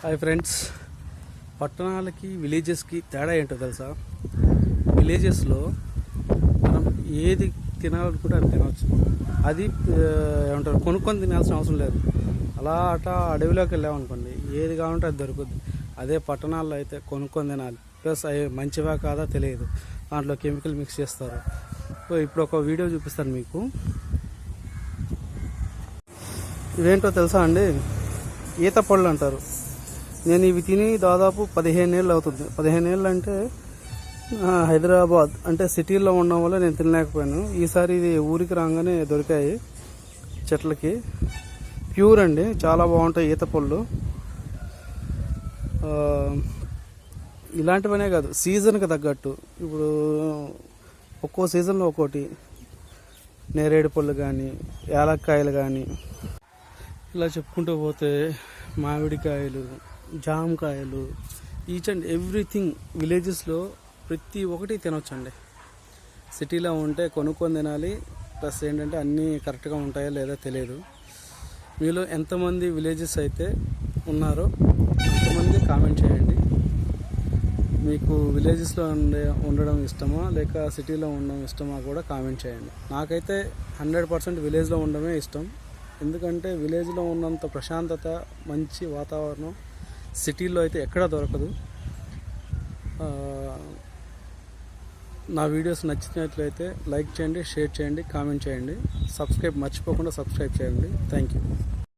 Hi friends, పట్టణాలకి విలేజెస్కి తేడా ఏంటో తెలుసా? విలేజెస్లో మనం ఏది తినాలనుకుంటే అది తినవచ్చు. అది ఏమంటారు, కొనుక్కొని తినాల్సిన అవసరం లేదు. అలా అడవిలోకి వెళ్ళామనుకోండి, ఏది కావాలంటే అది దొరుకుద్ది. అదే పట్టణాల్లో అయితే కొనుక్కొని తినాలి. ప్లస్ అవి మంచివా కాదా తెలియదు, దాంట్లో కెమికల్ మిక్స్ చేస్తారు. సో ఇప్పుడు ఒక వీడియో చూపిస్తాను మీకు. ఇదేంటో తెలుసా అండి? ఈత పళ్ళు అంటారు. నేను ఇవి తిని దాదాపు 15 ఏళ్ళు అవుతుంది. 15 ఏళ్ళు అంటే హైదరాబాద్ అంటే సిటీలో ఉండడం వల్ల నేను తినలేకపోయాను. ఈసారి ఇది ఊరికి రాగానే దొరికాయి చెట్లకి. ప్యూర్ అండి, చాలా బాగుంటాయి ఈత పళ్ళు. ఇలాంటివనే కాదు, సీజన్కి తగ్గట్టు. ఇప్పుడు ఒక్కో సీజన్లో ఒక్కోటి, నేరేడు పళ్ళు కానీ, యాలక్కాయలు కానీ, ఇలా చెప్పుకుంటూ పోతే మామిడికాయలు, జామకాయలు, ఈచ్ అండ్ ఎవ్రీథింగ్ విలేజెస్లో ప్రతి ఒక్కటి తినొచ్చండి. సిటీలో ఉంటే కొనుక్కొని తినాలి. ప్లస్ ఏంటంటే అన్నీ కరెక్ట్గా ఉంటాయో లేదో తెలియదు. మీలో ఎంతమంది విలేజెస్ అయితే ఉన్నారో ఎంతమంది కామెంట్ చేయండి. మీకు విలేజెస్లో ఉండడం ఇష్టమా లేక సిటీలో ఉండడం ఇష్టమా కూడా కామెంట్ చేయండి. నాకైతే 100% విలేజ్లో ఉండడమే ఇష్టం. ఎందుకంటే విలేజ్లో ఉన్నంత ప్రశాంతత, మంచి వాతావరణం సిటీలో అయితే ఎక్కడా దొరకదు. నా వీడియోస్ నచ్చినట్లయితే లైక్ చేయండి, షేర్ చేయండి, కామెంట్ చేయండి. మర్చిపోకుండా సబ్స్క్రైబ్ చేయండి. Thank you.